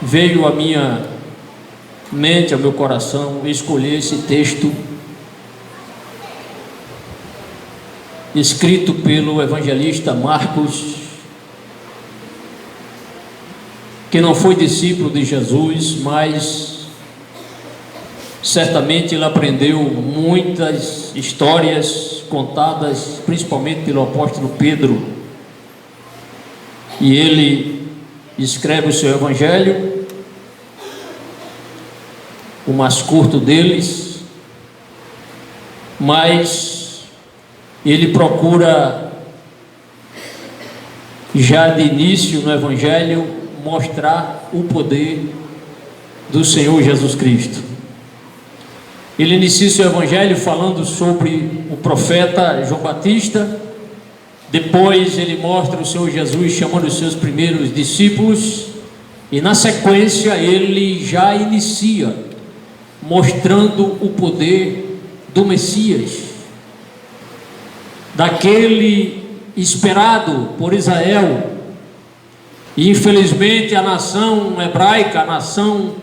veio à minha mente, ao meu coração, escolher esse texto escrito pelo evangelista Marcos, que não foi discípulo de Jesus, mas certamente ele aprendeu muitas histórias contadas principalmente pelo apóstolo Pedro, e ele escreve o seu evangelho, o mais curto deles, mas ele procura já de início no evangelho mostrar o poder do Senhor Jesus Cristo. Ele inicia seu evangelho falando sobre o profeta João Batista. Depois ele mostra o Senhor Jesus chamando os seus primeiros discípulos, e na sequência ele já inicia mostrando o poder do Messias, daquele esperado por Israel. E infelizmente a nação hebraica, a nação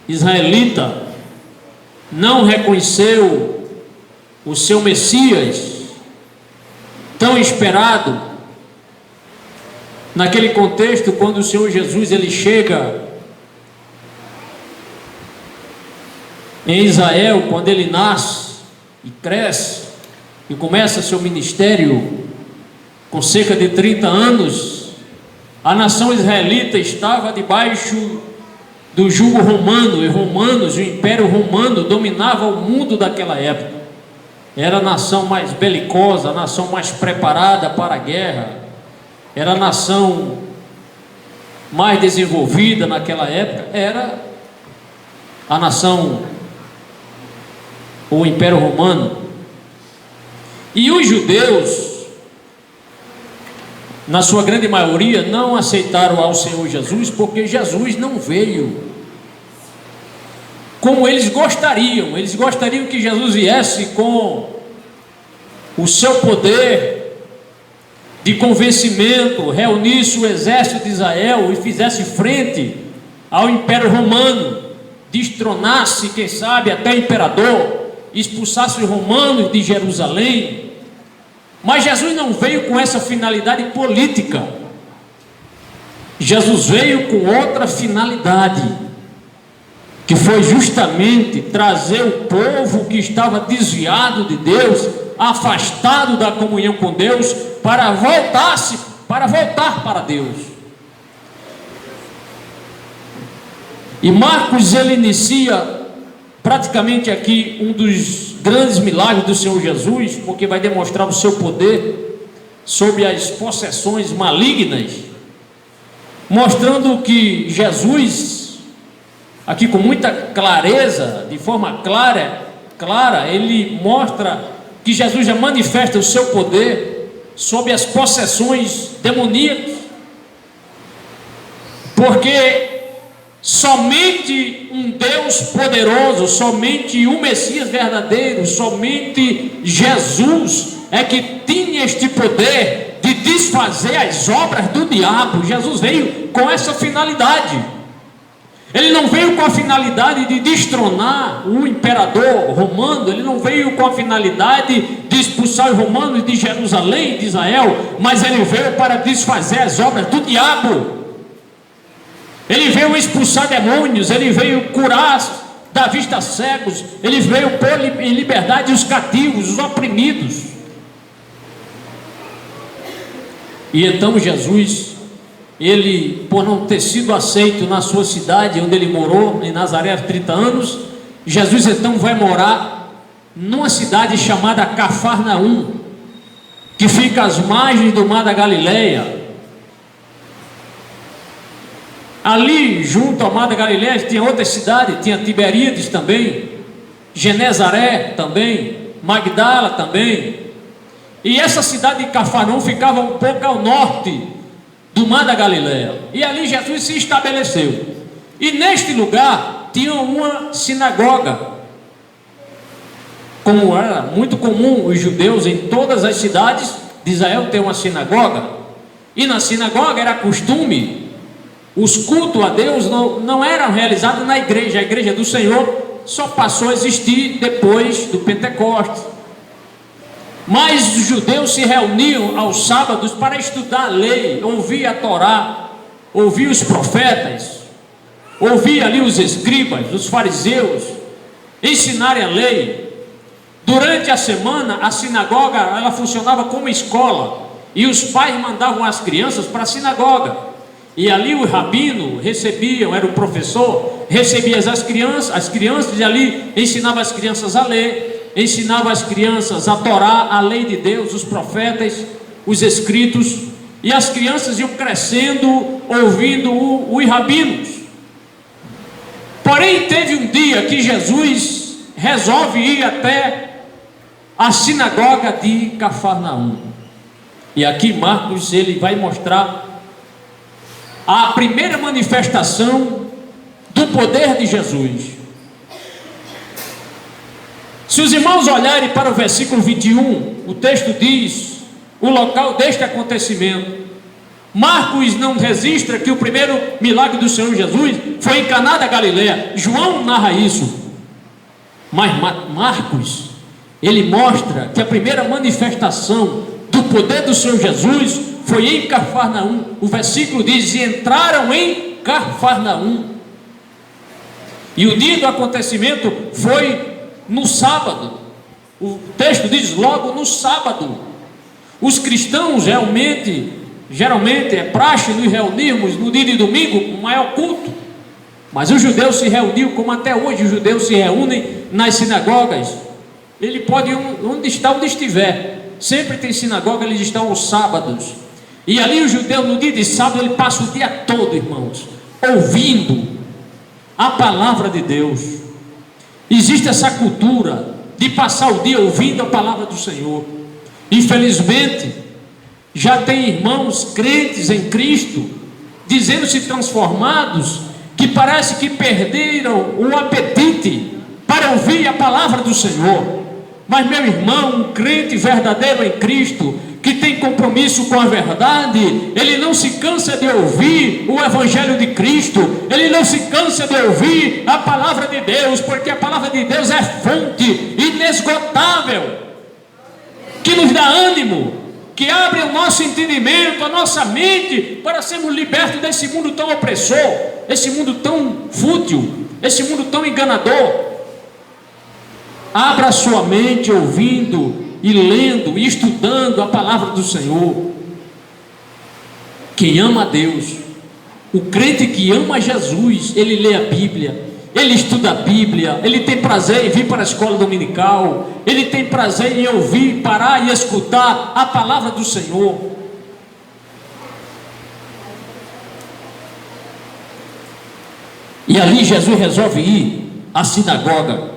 israelita, não reconheceu o seu Messias tão esperado. Naquele contexto, quando o Senhor Jesus ele chega em Israel, quando ele nasce e cresce e começa seu ministério com cerca de 30 anos, a nação israelita estava debaixo do jugo romano, e romanos, o Império Romano dominava o mundo daquela época. Era a nação mais belicosa, a nação mais preparada para a guerra, era a nação mais desenvolvida naquela época, era a nação, o Império Romano. E os judeus, na sua grande maioria, não aceitaram ao Senhor Jesus, porque Jesus não veio como eles gostariam. Eles gostariam que Jesus viesse com o seu poder de convencimento, reunisse o exército de Israel e fizesse frente ao Império Romano, destronasse, quem sabe, até o imperador, expulsasse os romanos de Jerusalém. Mas Jesus não veio com essa finalidade política. Jesus veio com outra finalidade, que foi justamente trazer o povo que estava desviado de Deus, afastado da comunhão com Deus, para voltar para Deus. E Marcos ele inicia praticamente aqui um dos grandes milagres do Senhor Jesus, porque vai demonstrar o seu poder sobre as possessões malignas, mostrando que Jesus, aqui com muita clareza, de forma clara, ele mostra que Jesus já manifesta o seu poder sobre as possessões demoníacas, porque somente um Deus poderoso, somente um Messias verdadeiro, somente Jesus é que tinha este poder de desfazer as obras do diabo. Jesus veio com essa finalidade. Ele não veio com a finalidade de destronar o imperador romano, ele não veio com a finalidade de expulsar os romanos de Jerusalém, de Israel, mas ele veio para desfazer as obras do diabo. Ele veio expulsar demônios, ele veio curar da vista cegos, ele veio pôr em liberdade os cativos, os oprimidos. E então Jesus, ele, por não ter sido aceito na sua cidade onde ele morou, em Nazaré, há 30 anos, Jesus então vai morar numa cidade chamada Cafarnaum, que fica às margens do mar da Galileia. Ali, junto ao mar da Galileia, tinha outra cidade, tinha Tiberíades também, Genezaré também, Magdala também. E essa cidade de Cafarnaum ficava um pouco ao norte do mar da Galileia. E ali Jesus se estabeleceu. E neste lugar tinha uma sinagoga, como era muito comum os judeus em todas as cidades de Israel ter uma sinagoga. E na sinagoga era costume Os cultos a Deus não eram realizados na igreja. A igreja do Senhor só passou a existir depois do Pentecostes. Mas os judeus se reuniam aos sábados para estudar a lei, ouvir a Torá, ouvir os profetas, ouvir ali os escribas, os fariseus, ensinarem a lei. Durante a semana, a sinagoga ela funcionava como escola, e os pais mandavam as crianças para a sinagoga, e ali o rabino recebiam, era o professor, recebia as crianças e ali ensinava as crianças a ler, ensinava as crianças a Torá, a lei de Deus, os profetas, os escritos, e as crianças iam crescendo, ouvindo os rabinos. Porém, teve um dia que Jesus resolve ir até a sinagoga de Cafarnaum. E aqui Marcos ele vai mostrar a primeira manifestação do poder de Jesus. Se os irmãos olharem para o versículo 21, o texto diz o local deste acontecimento. Marcos não registra que o primeiro milagre do Senhor Jesus foi em Caná da Galileia. João narra isso. Mas Marcos, ele mostra que a primeira manifestação do poder do Senhor Jesus foi em Cafarnaum. O versículo diz: e entraram em Cafarnaum. E o dia do acontecimento foi no sábado. O texto diz logo no sábado. Os cristãos geralmente é praxe nos reunirmos no dia de domingo, o maior culto. Mas os judeus se reuniam, como até hoje os judeus se reúnem nas sinagogas. Ele pode ir onde estiver. Sempre tem sinagoga, eles estão aos sábados. E ali o judeu no dia de sábado, ele passa o dia todo, irmãos, ouvindo a palavra de Deus. Existe essa cultura de passar o dia ouvindo a palavra do Senhor. Infelizmente, já tem irmãos crentes em Cristo, dizendo-se transformados, que parece que perderam o apetite para ouvir a palavra do Senhor. Mas meu irmão, um crente verdadeiro em Cristo, que tem compromisso com a verdade, ele não se cansa de ouvir o Evangelho de Cristo, ele não se cansa de ouvir a palavra de Deus, porque a palavra de Deus é fonte inesgotável, que nos dá ânimo, que abre o nosso entendimento, a nossa mente, para sermos libertos desse mundo tão opressor, esse mundo tão fútil, esse mundo tão enganador. Abra a sua mente ouvindo e lendo e estudando a palavra do Senhor. Quem ama a Deus, o crente que ama Jesus, ele lê a Bíblia, ele estuda a Bíblia, ele tem prazer em vir para a escola dominical, ele tem prazer em ouvir, parar e escutar a palavra do Senhor. E ali Jesus resolve ir à sinagoga,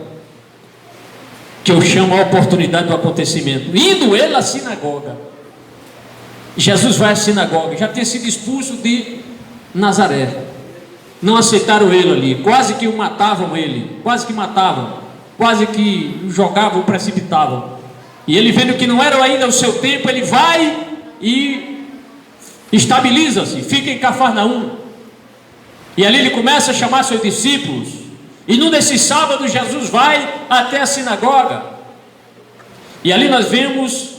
que eu chamo a oportunidade do acontecimento. Indo ele à sinagoga, Jesus vai à sinagoga, já tinha sido expulso de Nazaré, não aceitaram ele ali, quase que o matavam ele, quase que o jogavam, o precipitavam. E ele, vendo que não era ainda o seu tempo, ele vai e estabiliza-se, fica em Cafarnaum. E ali ele começa a chamar seus discípulos. E num desses sábados Jesus vai até a sinagoga, e ali nós vemos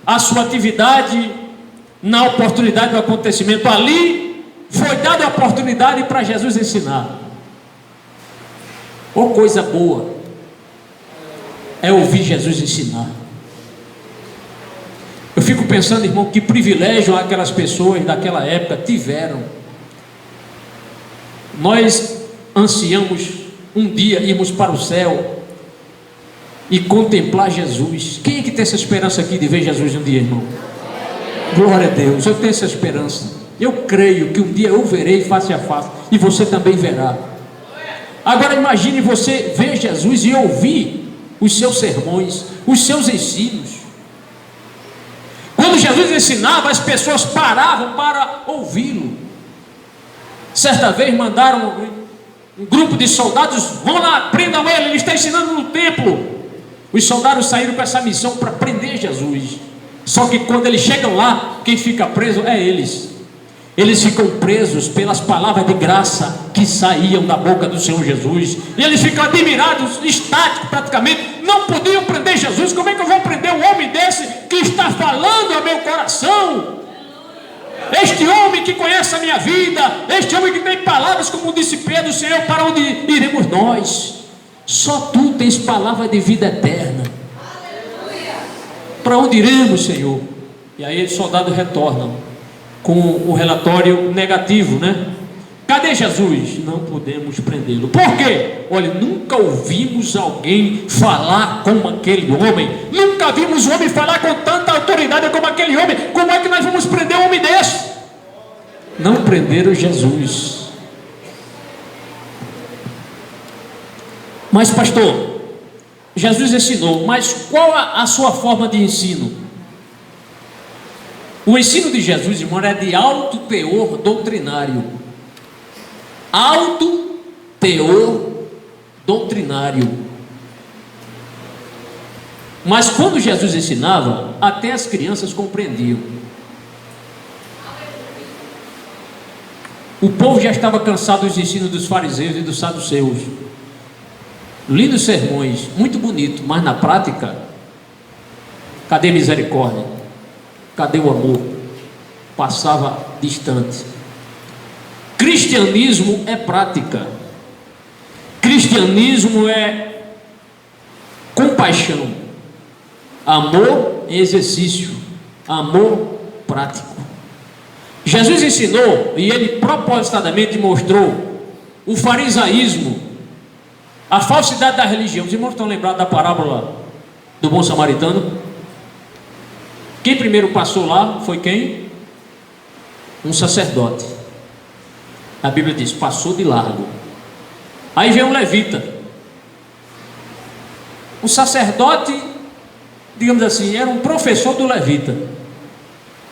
a sua atividade na oportunidade do acontecimento. Ali foi dada a oportunidade para Jesus ensinar. Oh, coisa boa é ouvir Jesus ensinar. Eu fico pensando, irmão, que privilégio aquelas pessoas daquela época tiveram. Nós ansiamos um dia irmos para o céu e contemplar Jesus. Quem é que tem essa esperança aqui de ver Jesus um dia, irmão? Glória a Deus, eu tenho essa esperança. Eu creio que um dia eu verei face a face, e você também verá. Agora imagine você ver Jesus e ouvir os seus sermões, os seus ensinos. Quando Jesus ensinava, as pessoas paravam para ouvi-lo. Certa vez mandaram um grupo de soldados: vão lá, prendam ele está ensinando no templo. Os soldados saíram com essa missão para prender Jesus. Só que quando eles chegam lá, quem fica preso é eles. Eles ficam presos pelas palavras de graça que saíam da boca do Senhor Jesus. E eles ficam admirados, estáticos praticamente. Não podiam prender Jesus. Como é que eu vou prender um homem desse que está falando ao meu coração? Este homem que conhece a minha vida, este homem que tem palavras, como disse Pedro, Senhor, para onde iremos nós? Só tu tens palavra de vida eterna. Para onde iremos, Senhor? E aí os soldados retornam com o relatório negativo, né? Cadê Jesus? Não podemos prendê-lo. Por quê? Olha, nunca ouvimos alguém falar como aquele homem. Nunca vimos um homem falar com tanta autoridade como aquele homem. Como é que nós vamos prender um homem desse? Não prenderam Jesus. Mas pastor, Jesus ensinou, mas qual a sua forma de ensino? O ensino de Jesus, irmão, é de alto teor doutrinário. Alto teor doutrinário. Mas quando Jesus ensinava, até as crianças compreendiam. O povo já estava cansado dos ensinos dos fariseus e dos saduceus. Lindos sermões, muito bonito, mas na prática, cadê a misericórdia? Cadê o amor? Passava distante. Cristianismo é prática. Cristianismo é compaixão. Amor em exercício. Amor prático. Jesus ensinou, e ele propositadamente mostrou, o farisaísmo, a falsidade da religião. Os irmãos estão lembrados da parábola do bom samaritano? Quem primeiro passou lá foi quem? Um sacerdote. A Bíblia diz, passou de largo. Aí vem um levita. O sacerdote, digamos assim, era um professor do levita.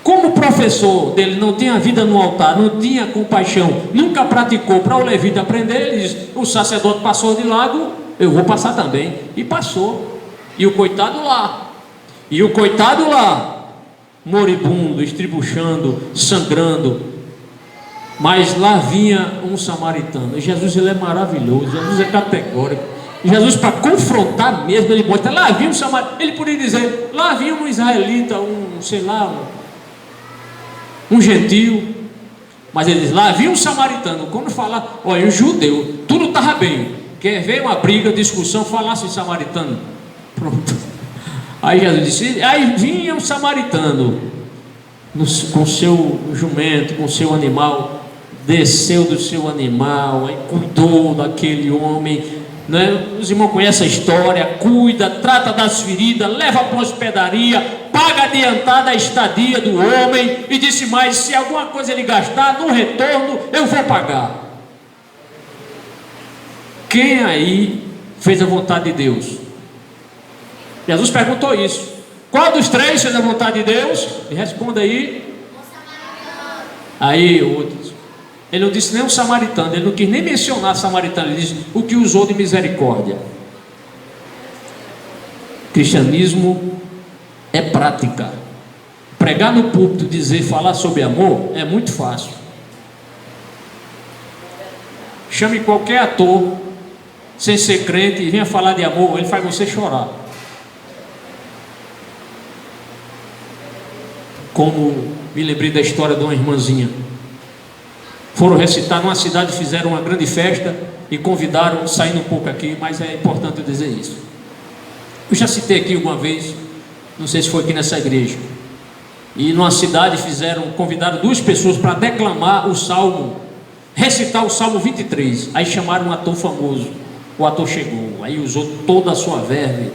Como o professor dele não tinha vida no altar, não tinha compaixão, nunca praticou para o levita aprender, ele diz, o sacerdote passou de largo, eu vou passar também. E passou. E o coitado lá. E o coitado lá, moribundo, estribuchando, sangrando. Mas lá vinha um samaritano. E Jesus, ele é maravilhoso, Jesus é categórico. Jesus, para confrontar mesmo, ele mostra, lá vinha um samaritano. Ele poderia dizer, lá vinha um israelita, um gentio. Mas ele diz, lá vinha um samaritano. Quando fala, olha, um judeu, tudo estava bem. Quer ver uma briga, discussão, falasse em samaritano. Pronto. Aí Jesus disse, aí vinha um samaritano com seu jumento, com seu animal, desceu do seu animal, aí cuidou daquele homem, né? Os irmãos conhecem a história, cuida, trata das feridas, leva para a hospedaria, paga adiantada a estadia do homem, e disse mais, se alguma coisa ele gastar, no retorno eu vou pagar. Quem aí fez a vontade de Deus? Jesus perguntou isso. Qual dos três fez a vontade de Deus? E responda aí. Aí outros. Ele não disse nem um samaritano, ele não quis nem mencionar samaritano, ele disse o que usou de misericórdia. Cristianismo é prática. Pregar no púlpito, dizer, falar sobre amor é muito fácil. Chame qualquer ator sem ser crente e venha falar de amor, ele faz você chorar. Como me lembrei da história de uma irmãzinha. Foram recitar numa cidade, fizeram uma grande festa e convidaram, saindo um pouco aqui, mas é importante dizer isso. Eu já citei aqui uma vez, não sei se foi aqui nessa igreja, e numa cidade convidaram 2 pessoas para declamar o salmo, recitar o salmo 23. Aí chamaram um ator famoso. O ator chegou, aí usou toda a sua verve,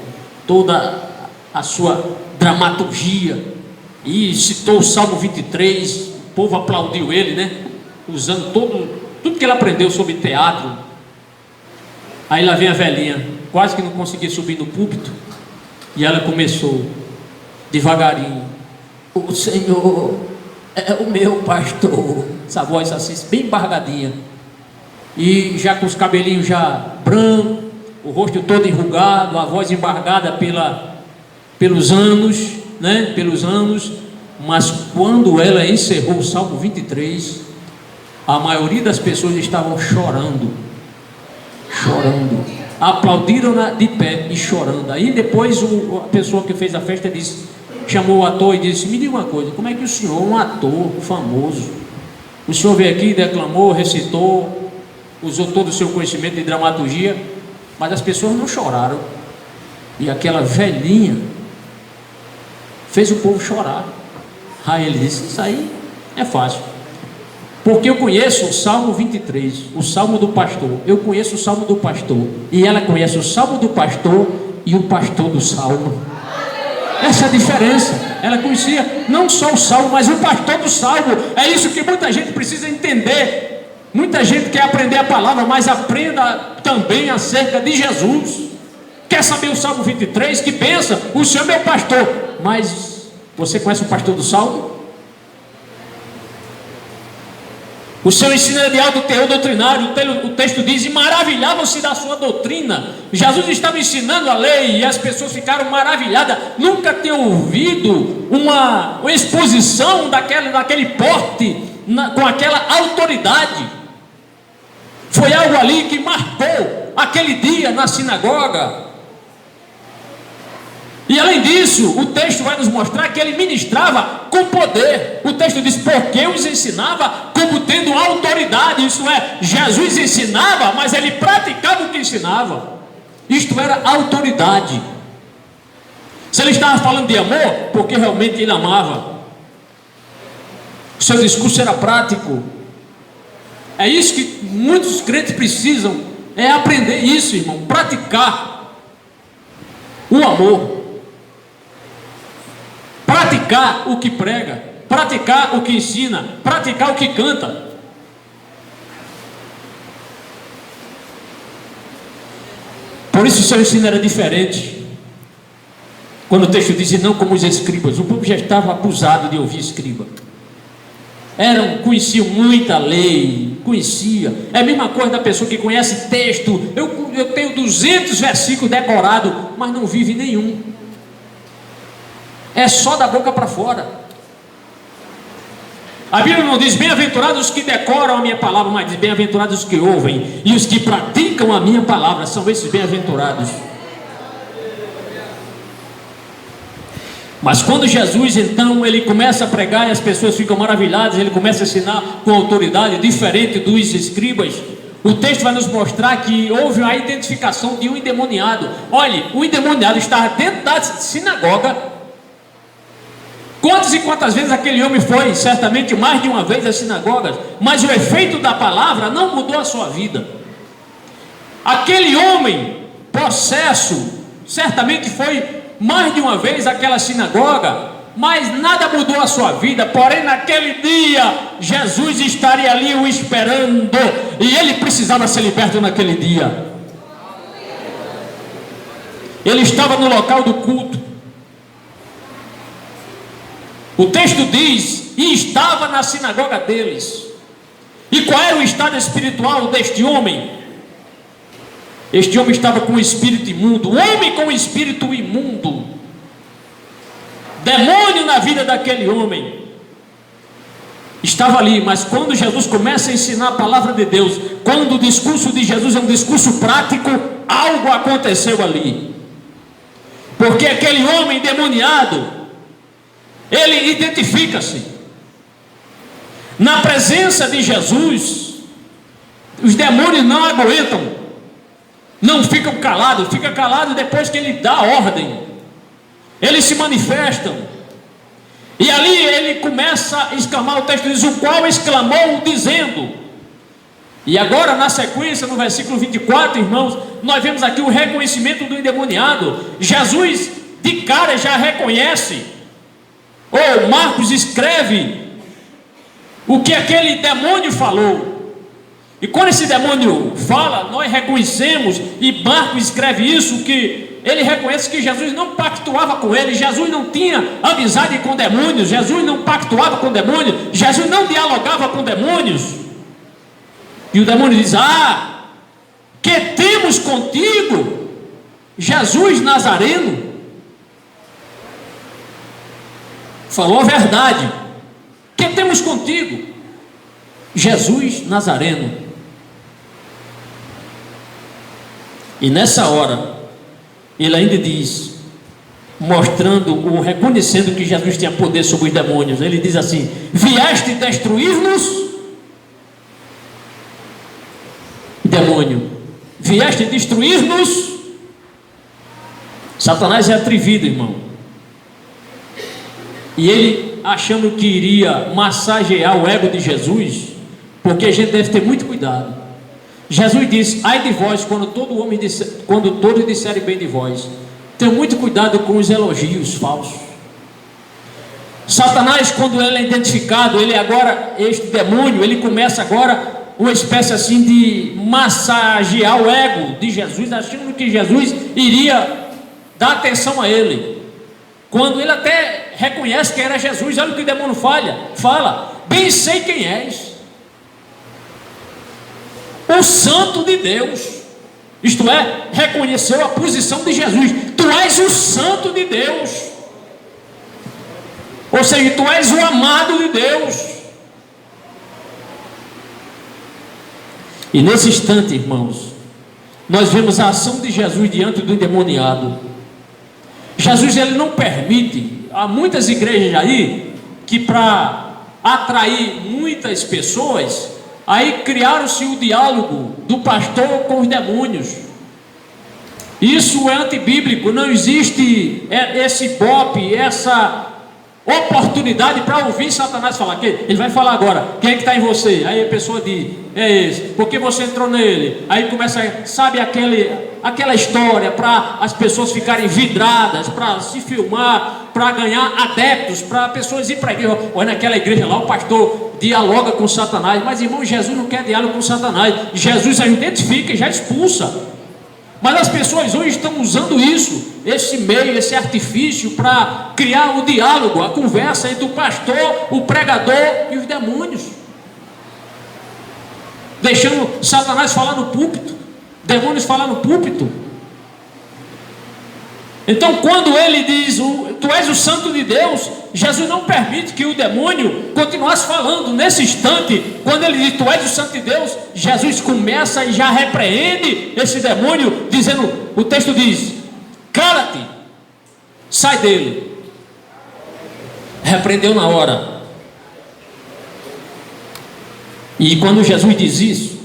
toda a sua dramaturgia, e citou o salmo 23. O povo aplaudiu ele, né? Usando tudo que ele aprendeu sobre teatro. Aí lá vem a velhinha, quase que não conseguia subir no púlpito, e ela começou devagarinho, o Senhor é o meu pastor. Essa voz assim, bem embargadinha, e já com os cabelinhos já brancos, o rosto todo enrugado, a voz embargada pelos anos, né? Pelos anos. Mas quando ela encerrou o Salmo 23, a maioria das pessoas estavam chorando, aplaudiram-na de pé e chorando. Aí depois a pessoa que fez a festa chamou o ator e disse: me diga uma coisa, como é que o senhor, um ator famoso, o senhor veio aqui, declamou, recitou, usou todo o seu conhecimento de dramaturgia, mas as pessoas não choraram, e aquela velhinha fez o povo chorar. Aí ele disse: isso aí é fácil, porque eu conheço o Salmo 23, o Salmo do pastor, eu conheço o Salmo do pastor, e ela conhece o Salmo do pastor e o pastor do Salmo. Essa é a diferença. Ela conhecia não só o Salmo, mas o pastor do Salmo. É isso que muita gente precisa entender. Muita gente quer aprender a palavra, mas aprenda também acerca de Jesus. Quer saber o Salmo 23? Que pensa, o Senhor é meu pastor. Mas você conhece o pastor do Salmo? O Senhor ensina de alto teor doutrinário. O texto diz: e maravilhavam-se da sua doutrina. Jesus estava ensinando a lei e as pessoas ficaram maravilhadas. Nunca tinham ouvido uma exposição daquele porte, com aquela autoridade. Foi algo ali que marcou aquele dia na sinagoga. E além disso, o texto vai nos mostrar que ele ministrava com poder. O texto diz: porque os ensinava como tendo autoridade. Isso é, Jesus ensinava, mas ele praticava o que ensinava. Isto era autoridade. Se ele estava falando de amor, porque realmente ele amava. O seu discurso era prático. É isso que muitos crentes precisam, é aprender isso, irmão, praticar o amor. Praticar o que prega, praticar o que ensina, praticar o que canta. Por isso o seu ensino era diferente. Quando o texto diz: não como os escribas, o povo já estava abusado de ouvir escriba. Conheciam muita lei, conhecia. É a mesma coisa da pessoa que conhece texto. Eu tenho 200 versículos decorados, mas não vive nenhum. É só da boca para fora. A Bíblia não diz: bem-aventurados os que decoram a minha palavra, mas diz: bem-aventurados os que ouvem e os que praticam a minha palavra, são esses bem-aventurados. Mas quando Jesus, então, ele começa a pregar e as pessoas ficam maravilhadas, ele começa a ensinar com autoridade, diferente dos escribas, o texto vai nos mostrar que houve a identificação de um endemoniado. Olhe, o endemoniado estava dentro da sinagoga. Quantas e quantas vezes aquele homem foi? Certamente mais de uma vez às sinagogas, mas o efeito da palavra não mudou a sua vida. Aquele homem, possesso, certamente foi mais de uma vez àquela sinagoga, mas nada mudou a sua vida. Porém, naquele dia, Jesus estaria ali o esperando, e ele precisava ser liberto naquele dia. Ele estava no local do culto. O texto diz: e estava na sinagoga deles. E qual era o estado espiritual deste homem? Este homem estava com o espírito imundo. O homem com o espírito imundo, demônio na vida daquele homem, estava ali. Mas quando Jesus começa a ensinar a palavra de Deus, quando o discurso de Jesus é um discurso prático, algo aconteceu ali. Porque aquele homem endemoniado, ele identifica-se. Na presença de Jesus, os demônios não aguentam, não ficam calados. Fica calado depois que ele dá a ordem. Eles se manifestam. E ali ele começa a exclamar. O texto diz: o qual exclamou dizendo. E agora na sequência, no versículo 24, irmãos, nós vemos aqui o reconhecimento do endemoniado. Jesus de cara já reconhece. Marcos escreve o que aquele demônio falou. E quando esse demônio fala, nós reconhecemos, e Marcos escreve isso, que ele reconhece que Jesus não pactuava com ele. Jesus não tinha amizade com demônios, Jesus não pactuava com demônios, Jesus não dialogava com demônios. E o demônio diz: que temos contigo, Jesus Nazareno? falou a verdade. Que temos contigo? Jesus Nazareno. E nessa hora, ele ainda diz, reconhecendo que Jesus tinha poder sobre os demônios, ele diz assim: vieste destruir-nos? Demônio, vieste destruir-nos? Satanás é atrevido, irmão. E ele, achando que iria massagear o ego de Jesus, porque a gente deve ter muito cuidado. Jesus disse: ai de vós, quando todos disserem bem de vós. Tenha muito cuidado com os elogios falsos. Satanás, quando ele é identificado, este demônio, ele começa agora uma espécie assim de massagear o ego de Jesus, achando que Jesus iria dar atenção a ele. Quando ele até reconhece que era Jesus, olha o que o demônio fala: bem sei quem és, o Santo de Deus. Isto é, reconheceu a posição de Jesus: tu és o Santo de Deus, ou seja, tu és o amado de Deus. E nesse instante, irmãos, nós vemos a ação de Jesus diante do endemoniado. Jesus, ele não permite. Há muitas igrejas aí que, para atrair muitas pessoas, aí criaram-se o diálogo do pastor com os demônios. Isso é antibíblico. Não existe esse bope, essa oportunidade para ouvir Satanás falar. Ele vai falar agora: quem é que está em você? Aí a pessoa diz: é esse. Porque você entrou nele? Aí começa, sabe, aquela história para as pessoas ficarem vidradas, para se filmar, para ganhar adeptos, para pessoas ir para a igreja. Olha, naquela igreja lá o pastor dialoga com Satanás. Mas, irmão, Jesus não quer diálogo com Satanás. Jesus a identifica e já expulsa. Mas as pessoas hoje estão usando esse meio, esse artifício, para criar o diálogo, a conversa entre o pastor, o pregador e os demônios, deixando Satanás falar no púlpito, demônios falar no púlpito. Então, quando ele diz: tu és o Santo de Deus, Jesus não permite que o demônio continuasse falando. Nesse instante, quando ele diz: tu és o Santo de Deus, Jesus começa e já repreende esse demônio, dizendo, o texto diz: cala-te, sai dele. Repreendeu na hora. E quando Jesus diz isso,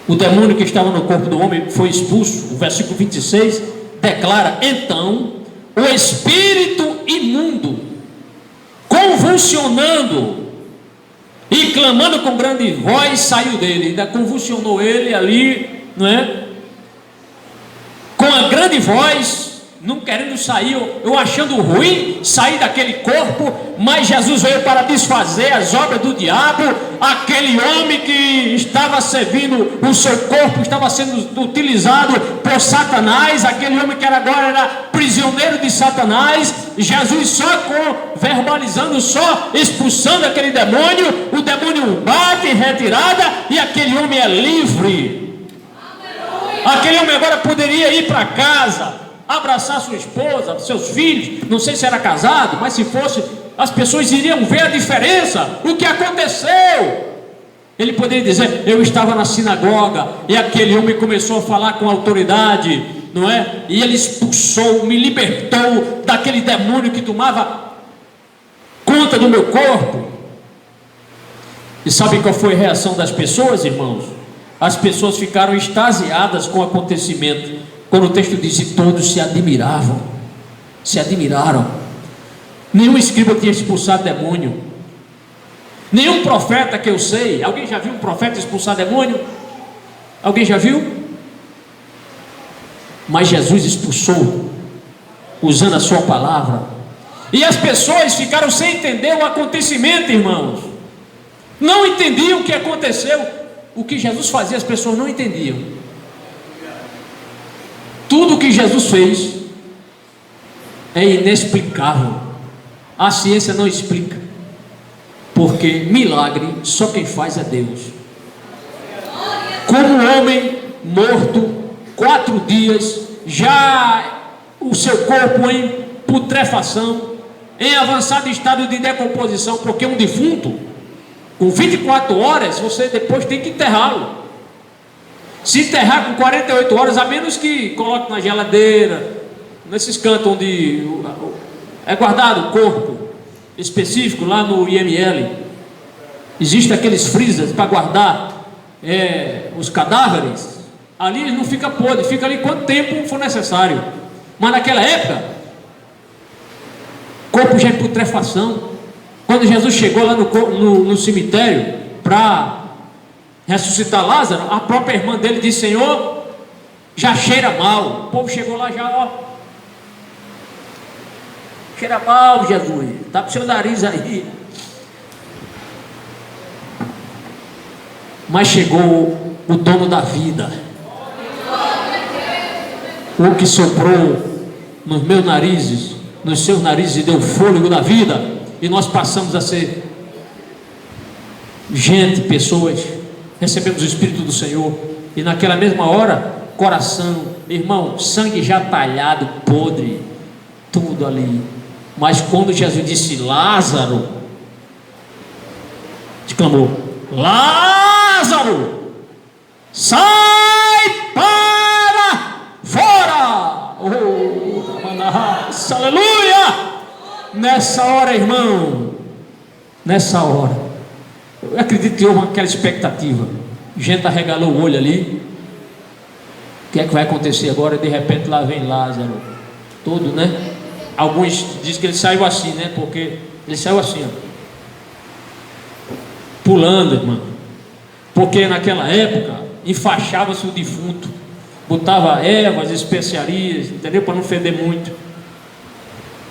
o demônio que estava no corpo do homem foi expulso. O versículo 26 declara: então o espírito imundo, convulsionando e clamando com grande voz, saiu dele. Ainda convulsionou ele ali, não é? Com a grande voz, não querendo sair, eu achando ruim sair daquele corpo. Mas Jesus veio para desfazer as obras do diabo. Aquele homem que estava servindo, o seu corpo estava sendo utilizado por Satanás, aquele homem que agora era prisioneiro de Satanás. Jesus só verbalizando, só expulsando aquele demônio, o demônio bate em retirada e aquele homem é livre. Aquele homem agora poderia ir para casa, abraçar sua esposa, seus filhos. Não sei se era casado, mas se fosse, as pessoas iriam ver a diferença. O que aconteceu? Ele poderia dizer: eu estava na sinagoga e aquele homem começou a falar com autoridade, não é? E ele expulsou, me libertou daquele demônio que tomava conta do meu corpo. E sabe qual foi a reação das pessoas, irmãos? As pessoas ficaram extasiadas com o acontecimento. Quando o texto diz: e todos se admiravam, se admiraram. Nenhum escriba tinha expulsado demônio, nenhum profeta que eu sei. Alguém já viu um profeta expulsar demônio? Alguém já viu? Mas Jesus expulsou, usando a sua palavra. E as pessoas ficaram sem entender o acontecimento, irmãos. Não entendiam o que aconteceu. O que Jesus fazia, as pessoas não entendiam. Tudo o que Jesus fez é inexplicável. A ciência não explica, porque milagre só quem faz é Deus. Como um homem morto 4 dias, já o seu corpo em putrefação, em avançado estado de decomposição, porque um defunto, com 24 horas, você depois tem que enterrá-lo. Se enterrar com 48 horas, a menos que coloque na geladeira, nesses cantos onde é guardado o corpo específico, lá no IML, existem aqueles freezers para guardar os cadáveres. Ali ele não fica podre, fica ali quanto tempo for necessário. Mas naquela época, o corpo já é putrefação. Quando Jesus chegou lá no cemitério para ressuscitar Lázaro, a própria irmã dele disse: Senhor, já cheira mal. O povo chegou lá já, ó, cheira mal, Jesus, está para o seu nariz aí. Mas chegou o dono da vida, o que soprou nos meus narizes, nos seus narizes, e deu fôlego da vida, e nós passamos a ser gente, pessoas, recebemos o Espírito do Senhor, e naquela mesma hora, coração, irmão, sangue já talhado, podre, tudo ali. Mas quando Jesus disse Lázaro, exclamou: Lázaro, sai para fora. Oh, aleluia! Nessa hora, irmão, nessa hora, eu acredito que houve aquela expectativa. Gente arregalou o olho ali. O que é que vai acontecer agora? De repente lá vem Lázaro, todo, né? Alguns dizem que ele saiu assim, né? Porque ele saiu assim, ó, pulando, irmão. Porque naquela época enfaixava-se o defunto, botava ervas, especiarias, entendeu? Para não feder muito.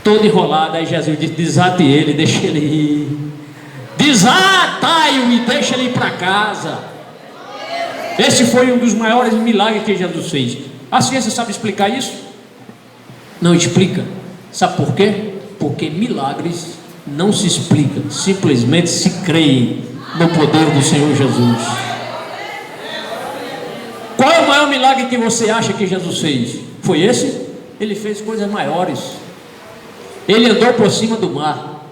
Todo enrolado. Aí Jesus disse: desate ele, deixa ele ir. Desata-o e deixa ele ir para casa. Esse foi um dos maiores milagres que Jesus fez. A ciência sabe explicar isso? Não explica. Sabe por quê? Porque milagres não se explicam, simplesmente se creem no poder do Senhor Jesus. Qual é o maior milagre que você acha que Jesus fez? Foi esse? Ele fez coisas maiores. Ele andou por cima do mar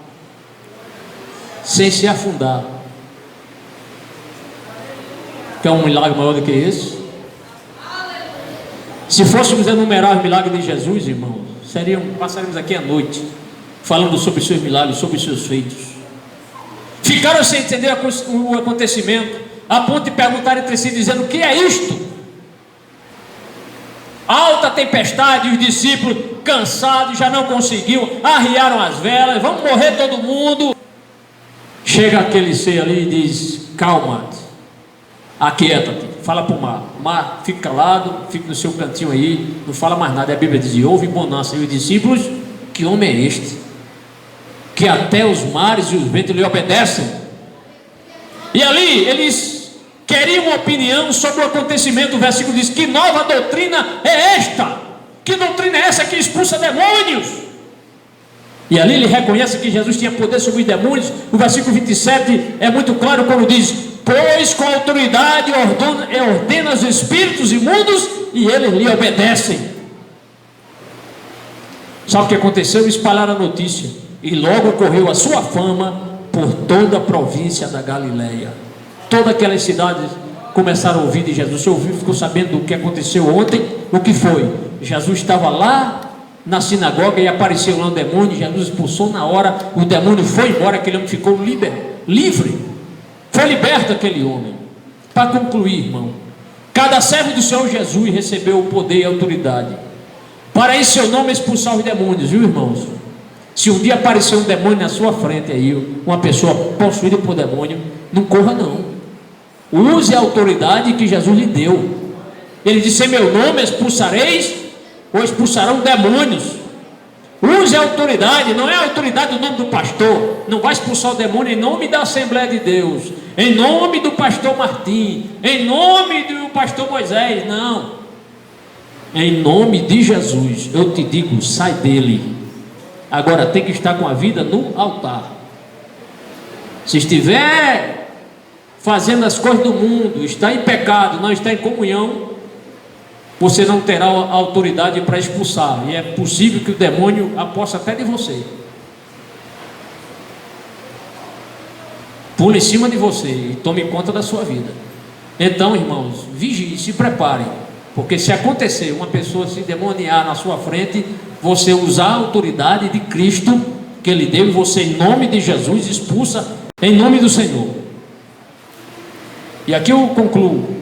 sem se afundar. Quer um milagre maior do que esse? Se fôssemos enumerar os milagres de Jesus, irmãos, passaríamos aqui a noite falando sobre os seus milagres, sobre os seus feitos. Ficaram sem entender o acontecimento, a ponto de perguntar entre si, dizendo: o que é isto? Alta tempestade, os discípulos cansados, já não conseguiam, arriaram as velas, vamos morrer todo mundo. Chega aquele ser ali e diz: calma-te, aquieta-te, fala para o mar. O mar, fica calado, fica no seu cantinho aí, não fala mais nada. A Bíblia diz: houve bonança. E os discípulos: que homem é este, que até os mares e os ventos lhe obedecem? E ali eles queriam uma opinião sobre o acontecimento. O versículo diz: que nova doutrina é esta? Que doutrina é essa que expulsa demônios? E ali ele reconhece que Jesus tinha poder sobre os demônios. O versículo 27 é muito claro quando diz: pois com autoridade ordena os espíritos imundos e eles lhe obedecem. Sabe o que aconteceu? Espalharam a notícia, e logo correu a sua fama por toda a província da Galileia. Todas aquelas cidades começaram a ouvir de Jesus. Você ouviu, ficou sabendo do que aconteceu ontem? O que foi? Jesus estava lá na sinagoga e apareceu lá um demônio. Jesus expulsou na hora, o demônio foi embora, aquele homem ficou livre. Foi liberto aquele homem. Para concluir, irmão, cada servo do Senhor Jesus recebeu o poder e a autoridade para em seu nome expulsar os demônios, viu, irmãos? Se um dia aparecer um demônio na sua frente aí, uma pessoa possuída por demônio, não corra não. Use a autoridade que Jesus lhe deu. Ele disse: em meu nome expulsareis, ou expulsarão demônios. Use a autoridade, não é a autoridade do nome do pastor. Não vai expulsar o demônio em nome da Assembleia de Deus, em nome do pastor Martim, em nome do pastor Moisés, não. Em nome de Jesus, eu te digo: sai dele. Agora tem que estar com a vida no altar. Se estiver fazendo as coisas do mundo, está em pecado, não está em comunhão, você não terá a autoridade para expulsar. E é possível que o demônio aposte até de você. pule em cima de você e tome conta da sua vida. Então, irmãos, vigie, se preparem, porque se acontecer uma pessoa se demoniar na sua frente, você usar a autoridade de Cristo que Ele deu, e você, em nome de Jesus, expulsa em nome do Senhor. E aqui eu concluo.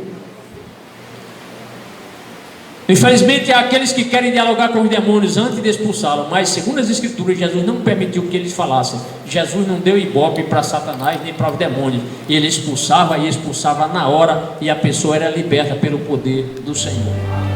Infelizmente há aqueles que querem dialogar com os demônios antes de expulsá-los, mas segundo as Escrituras, Jesus não permitiu que eles falassem. Jesus não deu ibope para Satanás nem para os demônios. Ele expulsava e expulsava na hora, e a pessoa era liberta pelo poder do Senhor.